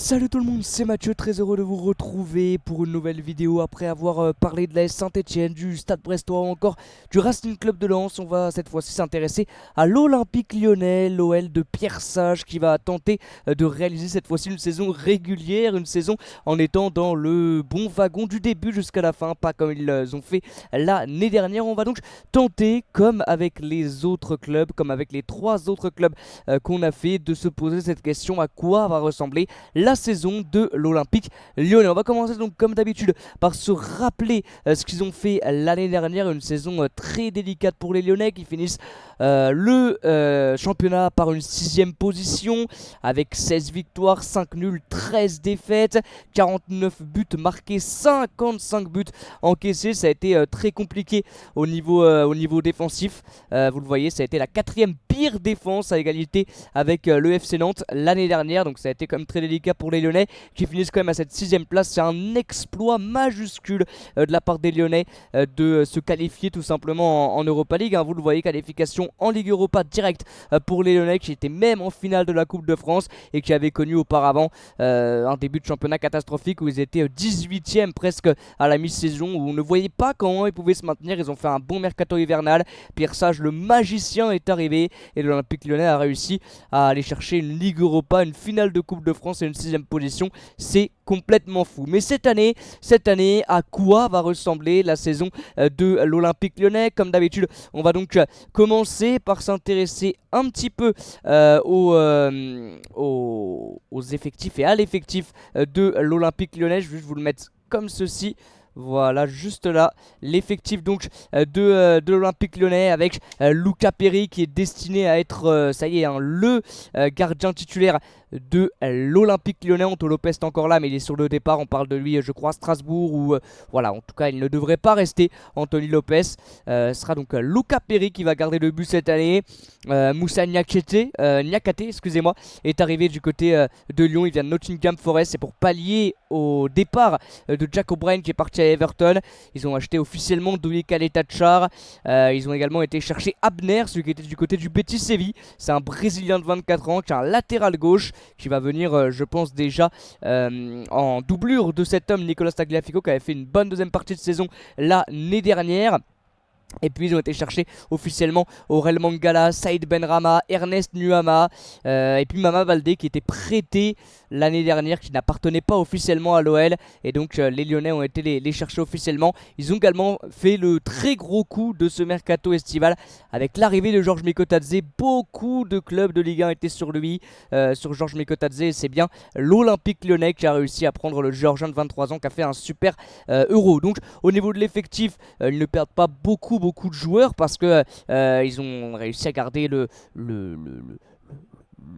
Salut tout le monde, c'est Mathieu, très heureux de vous retrouver pour une nouvelle vidéo après avoir parlé de la Saint-Etienne, du Stade Brestois ou encore du Racing Club de Lens. On va cette fois-ci s'intéresser à l'Olympique Lyonnais, l'OL de Pierre Sage qui va tenter de réaliser cette fois-ci une saison régulière, une saison en étant dans le bon wagon du début jusqu'à la fin, pas comme ils ont fait l'année dernière. On va donc tenter, comme avec les autres clubs, comme avec les 3 autres clubs qu'on a fait, de se poser cette question: à quoi va ressembler la saison de l'Olympique Lyonnais. On va commencer donc comme d'habitude par se rappeler ce qu'ils ont fait l'année dernière, une saison très délicate pour les Lyonnais qui finissent le championnat par une 6ème position avec 16 victoires, 5 nuls, 13 défaites, 49 buts marqués, 55 buts encaissés. Ça a été très compliqué au niveau défensif. Vous le voyez, ça a été la 4ème pire défense à égalité avec le FC Nantes l'année dernière, donc ça a été quand même très délicat pour les Lyonnais qui finissent quand même à cette 6ème place. C'est un exploit majuscule de la part des Lyonnais de se qualifier tout simplement en Europa League, hein. Vous le voyez, qualification en Ligue Europa direct pour les Lyonnais qui étaient même en finale de la Coupe de France et qui avaient connu auparavant un début de championnat catastrophique où ils étaient 18ème presque à la mi-saison, où on ne voyait pas comment ils pouvaient se maintenir. Ils ont fait un bon mercato hivernal. Pierre Sage, le magicien, est arrivé et l'Olympique Lyonnais a réussi à aller chercher une Ligue Europa, une finale de Coupe de France et une 6ème position. C'est complètement fou. Mais cette année, à quoi va ressembler la saison de l'Olympique Lyonnais? Comme d'habitude, on va donc commencer par s'intéresser un petit peu aux effectifs et à l'effectif de l'Olympique Lyonnais. Je vais juste vous le mettre comme ceci. Voilà, juste là, l'effectif donc de l'Olympique Lyonnais avec Luca Perry qui est destiné à être, ça y est, hein, le gardien titulaire de l'Olympique Lyonnais. Anto Lopez est encore là mais il est sur le départ. On parle de lui, je crois, à Strasbourg ou voilà, en tout cas il ne devrait pas rester. Anthony Lopez sera donc Luca Perry qui va garder le but cette année. Moussa Niakate, excusez-moi, est arrivé du côté de Lyon. Il vient de Nottingham Forest. C'est pour pallier au départ de Jack O'Brien qui est parti à Everton. Ils ont acheté officiellement Douye Kaleta-Tchar. Ils ont également été chercher Abner, celui qui était du côté du Betis Séville. C'est un Brésilien de 24 ans qui est un latéral gauche qui va venir, je pense, déjà en doublure de cet homme, Nicolas Tagliafico, qui avait fait une bonne 2ème partie de saison l'année dernière. Et puis ils ont été chercher officiellement Aurel Mangala, Saïd Benrahma, Ernest Nuama et puis Mama Baldé qui était prêté l'année dernière, qui n'appartenait pas officiellement à l'OL. Et donc les Lyonnais ont été les chercher officiellement. Ils ont également fait le très gros coup de ce mercato estival avec l'arrivée de Georges Mikotadze. Beaucoup de clubs de Ligue 1 étaient sur lui, sur Georges Mikotadze. Et c'est bien l'Olympique Lyonnais qui a réussi à prendre le Géorgien de 23 ans qui a fait un super Euro. Donc au niveau de l'effectif, ils ne perdent pas beaucoup de joueurs parce que ils ont réussi à garder le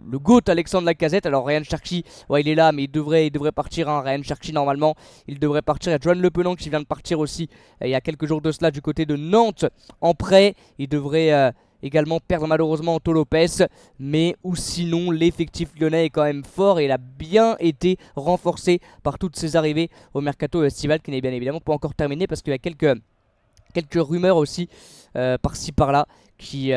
GOAT Alexandre Lacazette. Alors Ryan Cherki, ouais, il est là mais il devrait partir, hein. Ryan Cherki normalement il devrait partir. Il y a Joan Le Penant qui vient de partir aussi il y a quelques jours de cela du côté de Nantes en prêt. Il devrait également perdre malheureusement Anto Lopez, mais ou sinon l'effectif lyonnais est quand même fort et il a bien été renforcé par toutes ces arrivées au mercato estival qui n'est bien évidemment pas encore terminé parce qu'il y a quelques rumeurs aussi par-ci par-là qui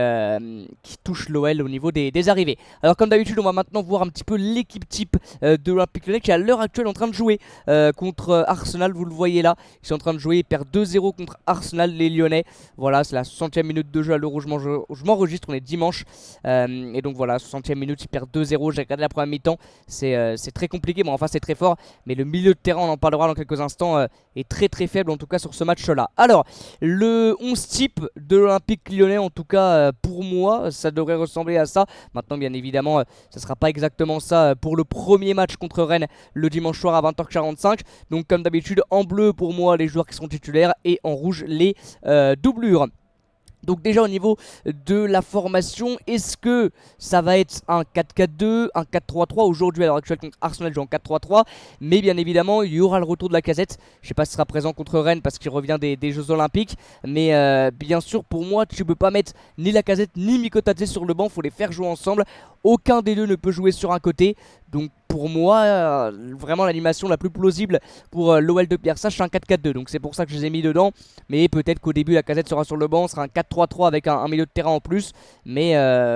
touchent l'OL au niveau des arrivées. Alors comme d'habitude, on va maintenant voir un petit peu l'équipe type de l'Olympique Lyonnais qui est à l'heure actuelle en train de jouer contre Arsenal. Vous le voyez là, ils sont en train de jouer, ils perdent 2-0 contre Arsenal, les Lyonnais. Voilà, c'est la 60e minute de jeu à l'heure où je m'enregistre, on est dimanche. Et donc voilà, 60e minute, ils perdent 2-0. J'ai regardé la première mi-temps, c'est très compliqué, bon enfin c'est très fort. Mais le milieu de terrain, on en parlera dans quelques instants, est très faible en tout cas sur ce match-là. Alors, le 11 type de l'Olympique Lyonnais, en tout cas pour moi, ça devrait ressembler à ça. Maintenant, bien évidemment, ça sera pas exactement ça pour le premier match contre Rennes le dimanche soir à 20h45. Donc comme d'habitude, en bleu pour moi les joueurs qui seront titulaires et en rouge les doublures. Donc déjà au niveau de la formation, est-ce que ça va être un 4-4-2, un 4-3-3? Aujourd'hui à l'heure actuelle contre Arsenal joue en 4-3-3, mais bien évidemment il y aura le retour de Lacazette. Je ne sais pas s'il sera présent contre Rennes parce qu'il revient des Jeux Olympiques, mais bien sûr pour moi tu ne peux pas mettre ni Lacazette ni Mikotadze sur le banc, il faut les faire jouer ensemble. Aucun des deux ne peut jouer sur un côté, Donc pour moi, vraiment l'animation la plus plausible pour l'OL de Pierre Sage, c'est un 4-4-2. Donc c'est pour ça que je les ai mis dedans. Mais peut-être qu'au début, Lacazette sera sur le banc, ce sera un 4-3-3 avec un milieu de terrain en plus. Mais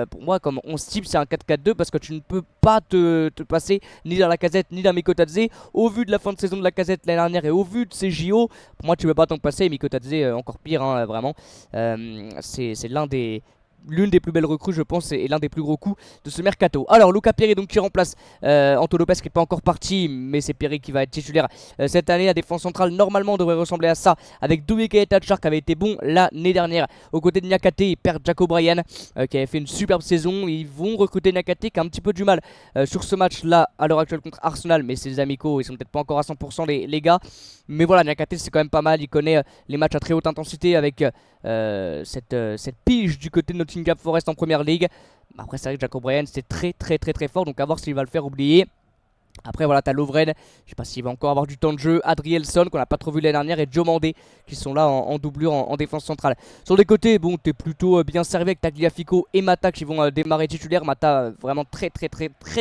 pour moi, comme 11 type, c'est un 4-4-2 parce que tu ne peux pas te passer ni d'un Lacazette ni d'un Mikotadze. Au vu de la fin de saison de Lacazette l'année dernière et au vu de ses JO, pour moi, tu ne peux pas t'en passer. Et Mikotadze, encore pire, hein, vraiment. C'est l'une des plus belles recrues, je pense, et l'un des plus gros coups de ce mercato. Alors Luca Perry donc qui remplace Anto Lopez, qui n'est pas encore parti, mais c'est Perry qui va être titulaire cette année. La défense centrale normalement devrait ressembler à ça, avec Doué et Tachar qui avait été bon l'année dernière aux côtés de Niakate. Ils perdent Jack O'Brien qui avait fait une superbe saison. Ils vont recruter Niakate qui a un petit peu du mal sur ce match là à l'heure actuelle contre Arsenal, mais ses amicaux ils sont peut-être pas encore à 100% les gars. Mais voilà, Niakate c'est quand même pas mal, il connaît les matchs à très haute intensité avec cette pige du côté de Nottingham Forest en première ligue. Après c'est vrai que Jack O'Brien c'était très fort, donc à voir s'il va le faire oublier. Après voilà, t'as Lovren, je sais pas s'il va encore avoir du temps de jeu, Adrielson qu'on n'a pas trop vu l'année dernière et Joe Mandé qui sont là en doublure en défense centrale. Sur les côtés, bon t'es plutôt bien servi avec Tagliafico et Mata qui vont démarrer titulaire. Mata vraiment très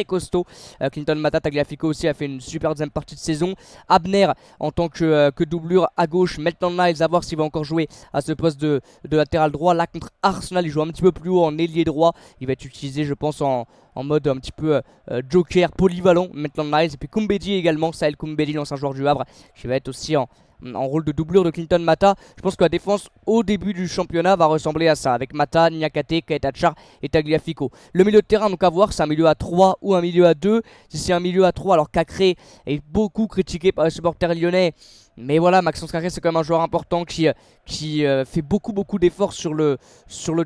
costaud. Clinton Mata, Tagliafico aussi a fait une super deuxième partie de saison. Abner en tant que doublure à gauche, Maitland Niles à voir s'il va encore jouer à ce poste de latéral droit. Là contre Arsenal il joue un petit peu plus haut en ailier droit, il va être utilisé je pense en mode un petit peu joker polyvalent, Maitland Niles. Et puis Koumbedi également, Sahel Koumbedi, l'ancien joueur du Havre, qui va être aussi en rôle de doublure de Clinton Mata. Je pense que la défense au début du championnat va ressembler à ça, avec Mata, Niakate, Kaetachar et Tagliafico. Le milieu de terrain, donc à voir, c'est un milieu à 3 ou un milieu à 2. Si c'est un milieu à 3, alors Cacré est beaucoup critiqué par les supporters lyonnais. Mais voilà, Maxence Cacré c'est quand même un joueur important qui fait beaucoup d'efforts sur le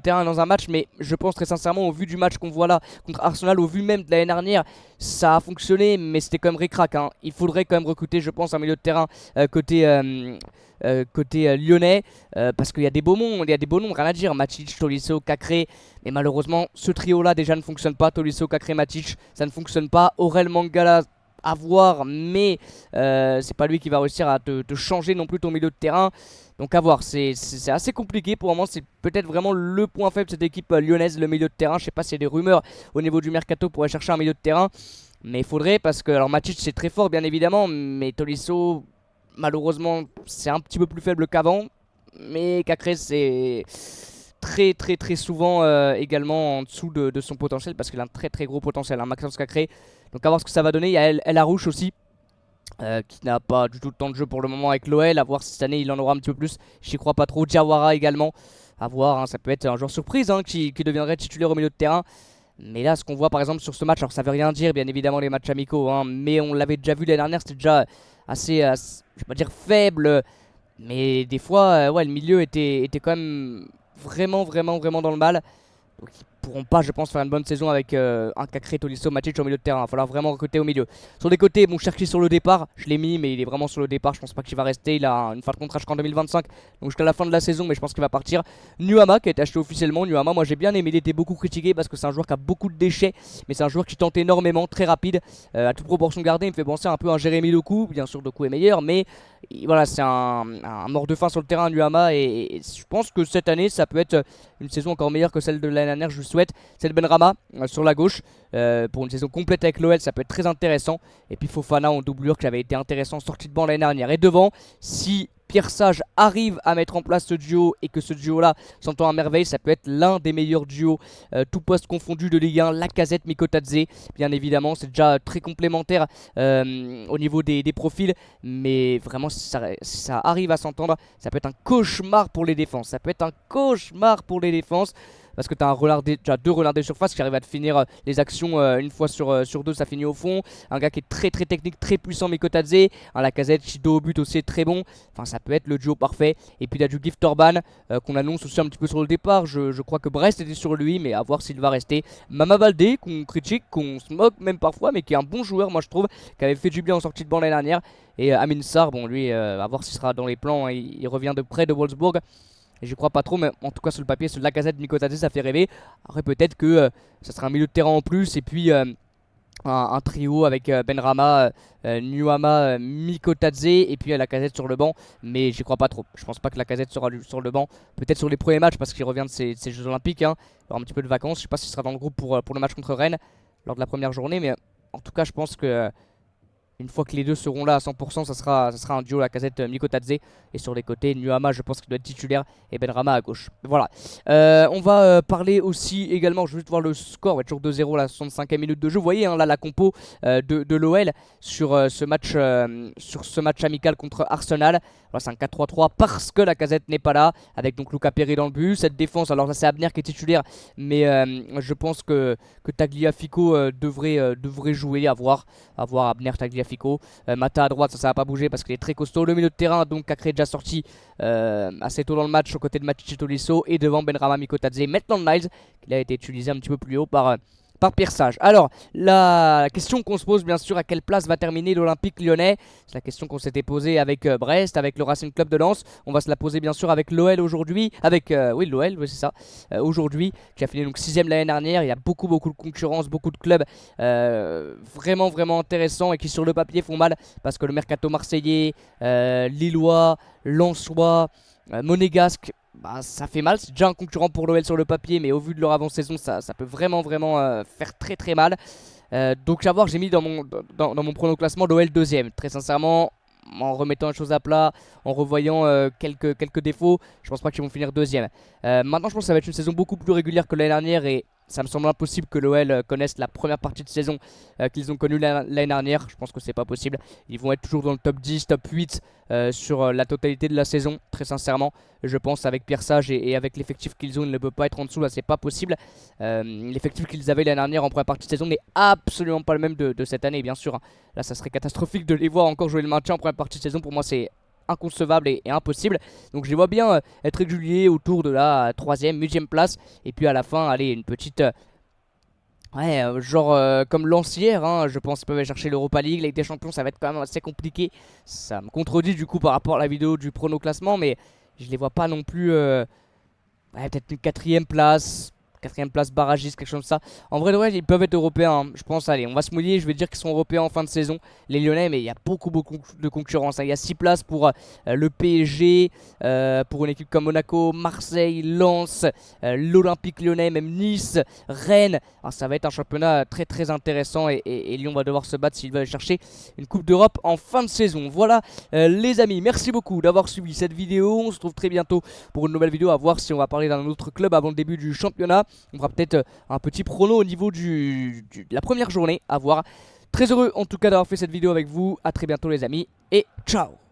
terrain dans un match. Mais je pense très sincèrement, au vu du match qu'on voit là contre Arsenal, au vu même de l'année dernière, ça a fonctionné, mais c'était quand même ric-rac, hein. Il faudrait quand même recruter, je pense, un milieu de terrain côté lyonnais, parce qu'il y a des beaux noms, rien à dire. Matic, Tolisso, Cacré. Mais malheureusement, ce trio-là déjà ne fonctionne pas. Tolisso, Cacré, Matic, ça ne fonctionne pas. Aurel Mangala, à voir, mais c'est pas lui qui va réussir à te changer non plus ton milieu de terrain. Donc à voir, c'est assez compliqué pour le moment. C'est peut-être vraiment le point faible de cette équipe lyonnaise, le milieu de terrain. Je sais pas s'il y a des rumeurs au niveau du mercato pour aller chercher un milieu de terrain, mais il faudrait, parce que alors Matic c'est très fort bien évidemment, mais Tolisso malheureusement c'est un petit peu plus faible qu'avant. Mais Cacré c'est très souvent également en dessous de son potentiel, parce qu'il a un très gros potentiel, hein, Maxence Cacré. Donc à voir ce que ça va donner. Il y a El Harouche aussi, qui n'a pas du tout de temps de jeu pour le moment avec l'OL. À voir si cette année il en aura un petit peu plus. J'y crois pas trop. Diawara également. À voir, hein, ça peut être un joueur surprise, hein, qui deviendrait titulaire au milieu de terrain. Mais là, ce qu'on voit par exemple sur ce match, alors ça veut rien dire, bien évidemment, les matchs amicaux, hein, mais on l'avait déjà vu l'année dernière, c'était déjà assez, je vais pas dire faible, mais des fois, ouais, le milieu était quand même vraiment dans le mal. Donc ils pourront pas, je pense, faire une bonne saison avec un Cacré, Tolisso, Matic au milieu de terrain. Il va falloir vraiment recruter au milieu. Sur les côtés, bon, Cherki sur le départ, je l'ai mis, mais il est vraiment sur le départ. Je pense pas qu'il va rester. Il a une fin de contrat jusqu'en 2025, donc jusqu'à la fin de la saison, mais je pense qu'il va partir. Nuama qui a été acheté officiellement. Nuama, moi j'ai bien aimé. Il était beaucoup critiqué parce que c'est un joueur qui a beaucoup de déchets, mais c'est un joueur qui tente énormément, très rapide, à toute proportion gardée. Il me fait penser un peu à un Jérémy Doku. Bien sûr, Doku est meilleur, mais voilà, c'est un mort de faim sur le terrain, Nuama, et je pense que cette année ça peut être une saison encore meilleure que celle de l'année dernière. Je le souhaite. C'est Benrama sur la gauche pour une saison complète avec l'OL, ça peut être très intéressant. Et puis Fofana en doublure qui avait été intéressant, sorti de banc l'année dernière. Et devant, si Pierre Sage arrive à mettre en place ce duo et que ce duo là s'entend à merveille, ça peut être l'un des meilleurs duos tout poste confondu de Ligue 1. Lacazette, Mikotadze, bien évidemment, c'est déjà très complémentaire au niveau des profils, mais vraiment si ça arrive à s'entendre, ça peut être un cauchemar pour les défenses. Parce que tu as deux renardés de surface qui arrivent à te finir les actions une fois sur deux, ça finit au fond. Un gars qui est très technique, très puissant, Mikotadze. Un Lacazette qui dos au but aussi est très bon. Enfin, ça peut être le duo parfait. Et puis il y a du Gift Orban qu'on annonce aussi un petit peu sur le départ. Je crois que Brest était sur lui, mais à voir s'il va rester. Mama Baldé, qu'on critique, qu'on se moque même parfois, mais qui est un bon joueur, moi je trouve, qui avait fait du bien en sortie de banc l'année dernière. Et Amin Sarr, bon lui, à voir s'il sera dans les plans, hein, il revient de près de Wolfsburg. Et je crois pas trop, mais en tout cas sur le papier, sur Lacazette, Mikotadze, ça fait rêver. Après peut-être que ça sera un milieu de terrain en plus, et puis un trio avec Benrama, Nuama, Mikotadze, et puis Lacazette sur le banc. Mais j'y crois pas trop. Je pense pas que Lacazette sera sur le banc. Peut-être sur les premiers matchs parce qu'il revient de ses Jeux Olympiques, hein. Il aura un petit peu de vacances. Je sais pas s'il sera dans le groupe pour le match contre Rennes lors de la première journée, mais en tout cas, je pense que une fois que les deux seront là à 100%, ça sera un duo Lacazette-Mikotadze. Et sur les côtés, Nuama, je pense qu'il doit être titulaire, et Benrahma à gauche. Voilà. On va parler aussi également, je vais juste voir le score, ouais, toujours 2-0 la 65e minute de jeu. Vous voyez hein, là la compo de l'OL sur ce match amical contre Arsenal. Voilà, c'est un 4-3-3 parce que Lacazette n'est pas là, avec donc Luca Perry dans le but. Cette défense, alors là c'est Abner qui est titulaire, mais je pense que Tagliafico devrait jouer, à voir Abner, Tagliafico. Mata à droite, ça va pas bouger parce qu'il est très costaud. Le milieu de terrain, donc Cacré déjà sorti assez tôt dans le match aux côtés de Matic et Tolisso, et devant Benrahma, Mikotadze, maintenant Niles, qui a été utilisé un petit peu plus haut par Pierre Sage. Alors, la question qu'on se pose bien sûr, à quelle place va terminer l'Olympique Lyonnais? C'est la question qu'on s'était posée avec Brest, avec le Racing Club de Lens. On va se la poser bien sûr avec l'OL aujourd'hui, avec l'OL, oui, c'est ça, aujourd'hui, qui a fini donc 6ème l'année dernière. Il y a beaucoup de concurrence, beaucoup de clubs vraiment intéressants et qui sur le papier font mal, parce que le mercato marseillais, lillois, lensois, monégasque, bah, ça fait mal. C'est déjà un concurrent pour l'OL sur le papier, mais au vu de leur avant-saison, ça peut vraiment faire très mal. Donc à voir, j'ai mis dans mon prono classement l'OL deuxième. Très sincèrement, en remettant les choses à plat, en revoyant quelques défauts, je pense pas qu'ils vont finir deuxième. Maintenant, je pense que ça va être une saison beaucoup plus régulière que l'année dernière, et ça me semble impossible que l'OL connaisse la première partie de saison qu'ils ont connue l'année dernière. Je pense que c'est pas possible. Ils vont être toujours dans le top 10, top 8 sur la totalité de la saison, très sincèrement. Je pense avec Pierre Sage et avec l'effectif qu'ils ont, ils ne peuvent pas être en dessous, là c'est pas possible. L'effectif qu'ils avaient l'année dernière en première partie de saison n'est absolument pas le même de cette année, bien sûr. Là ça serait catastrophique de les voir encore jouer le maintien en première partie de saison. Pour moi c'est inconcevable et impossible. Donc je les vois bien être réguliers autour de la 3ème, 8ème place. Et puis à la fin, allez, une petite... comme l'ancière, hein, je pense qu'ils peuvent aller chercher l'Europa League, Ligue des Champions, ça va être quand même assez compliqué. Ça me contredit du coup par rapport à la vidéo du prono classement, mais je les vois pas non plus... peut-être une 4ème place... 4ème place barragiste, quelque chose comme ça. En vrai, ouais, ils peuvent être européens, hein. Je pense, allez, on va se mouiller. Je vais dire qu'ils sont européens en fin de saison, les Lyonnais, mais il y a beaucoup de concurrence, hein. Il y a 6 places pour le PSG, pour une équipe comme Monaco, Marseille, Lens, l'Olympique Lyonnais, même Nice, Rennes. Alors, ça va être un championnat très intéressant, et Lyon va devoir se battre s'ils veulent chercher une Coupe d'Europe en fin de saison. Voilà, les amis, merci beaucoup d'avoir suivi cette vidéo. On se retrouve très bientôt pour une nouvelle vidéo, à voir si on va parler d'un autre club avant le début du championnat. On fera peut-être un petit prono au niveau de la première journée, à voir. Très heureux en tout cas d'avoir fait cette vidéo avec vous. A très bientôt les amis, et ciao.